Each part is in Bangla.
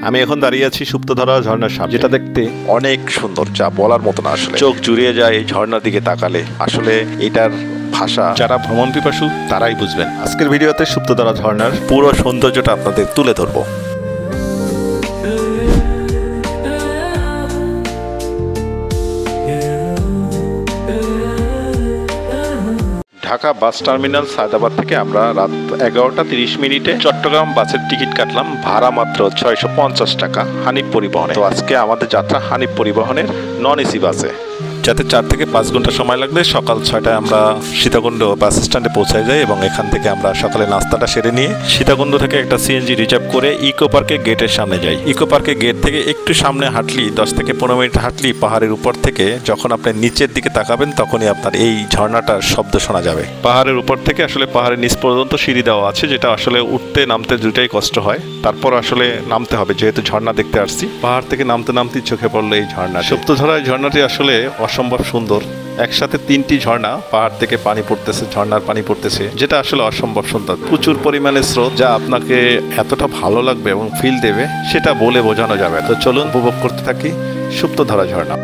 আমি এখন দাঁড়িয়ে আছি সুপ্তধরা ঝর্ণার সামনে, যেটা দেখতে অনেক সুন্দর, যা বলার মতো না। আসলে চোখ জুড়িয়ে যায় এই ঝর্ণার দিকে তাকালে। আসলে এটার ভাষা যারা ভ্রমণ পিপাসু তারাই বুঝবেন। আজকের ভিডিওতে সুপ্তধরা ঝর্ণার পুরো সৌন্দর্যটা আপনাদের তুলে ধরবো। ঢাকা বাস টার্মিনাল সায়দাবাদ থেকে আমরা রাত 11টা 30 মিনিটে চট্টগ্রাম বাসের টিকিট কাটলাম। ভাড়া মাত্র 650 টাকা হানিফ পরিবহনে। তো আজকে আমাদের যাত্রা হানিফ পরিবহনের নন এসি বাসে, যাতে 4 থেকে 5 ঘন্টা সময় লাগলে সকাল 6টায় আমরা সীতাকুণ্ড বাস স্ট্যান্ডে পৌঁছায় যাই এবং এখান থেকে আমরা সকালে নাস্তাটা সেরে নিয়ে সীতাকুণ্ড থেকে একটা সিএনজি রিজার্ভ করে ইকো পার্কের গেটের সামনে যাই। ইকো পার্কের গেট থেকে একটু সামনে হাঁটলি 10 থেকে 15 মিনিট হাঁটলি পাহাড়ের উপর থেকে যখন আপনি নিচের দিকে তাকাবেন তখনই আপনার এই ঝর্ণাটার শব্দ শোনা যাবে। পাহাড়ের উপর থেকে আসলে পাহাড়ের নিচ পর্যন্ত সিঁড়ি দেওয়া আছে, যেটা আসলে উঠতে নামতে দুটাই কষ্ট হয়। তারপর আসলে নামতে হবে, যেহেতু ঝর্ণা দেখতে আসছি। পাহাড় থেকে নামতে নামতেই চোখে পড়লো এই ঝর্ণা। সুপ্তধরা এই ঝর্ণাটি আসলে অসম্ভব সুন্দর। একসাথে 3টি ঝর্ণা পাহাড় থেকে পানি পড়তেছে, ঝর্ণার পানি পড়তেছে, যেটা আসলে অসম্ভব সুন্দর। প্রচুর পরিমাণে স্রোত, যা আপনাকে এতটা ভালো লাগবে এবং ফিল দেবে সেটা বলে বোঝানো যাবে। তো চলুন উপভোগ করতে থাকি সুপ্তধরা ঝর্ণা।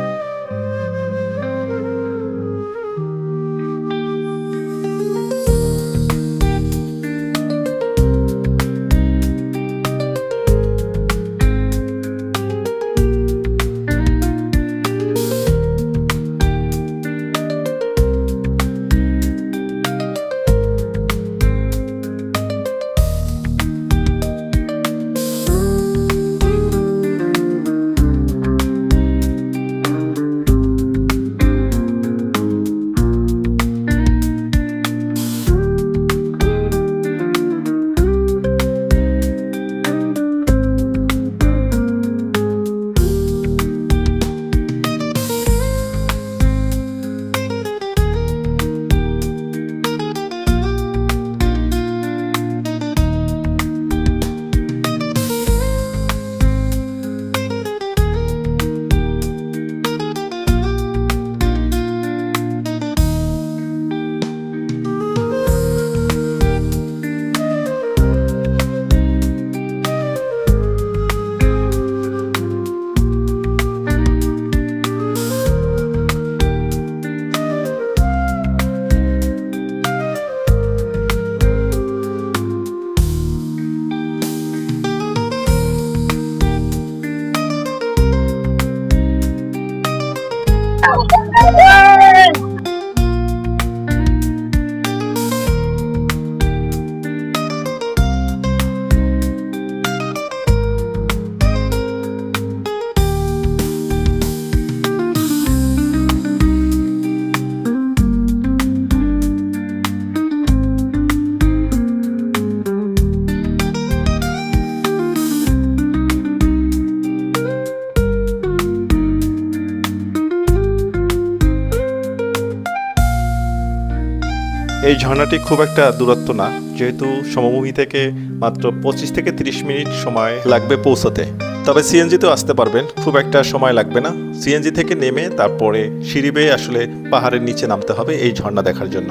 এই ঝর্ণাটি খুব একটা দূরত্ব না, যেহেতু সমভূমি থেকে মাত্র 25 থেকে 30 মিনিট সময় লাগবে পৌঁছতে। তবে সিএনজিতেও আসতে পারবেন, খুব একটা সময় লাগবে না। সিএনজি থেকে নেমে তারপরে সিঁড়ি বেয়ে আসলে পাহাড়ের নিচে নামতে হবে এই ঝর্ণা দেখার জন্য।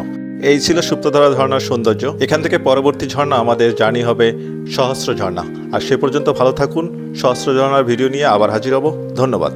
এই ছিল সুপ্তধরা ঝর্ণার সৌন্দর্য। এখান থেকে পরবর্তী ঝর্ণা আমাদের জার্নি হবে সহস্র ঝর্ণা। আর সে পর্যন্ত ভালো থাকুন। সহস্র ঝর্ণার ভিডিও নিয়ে আবার হাজির হব। ধন্যবাদ।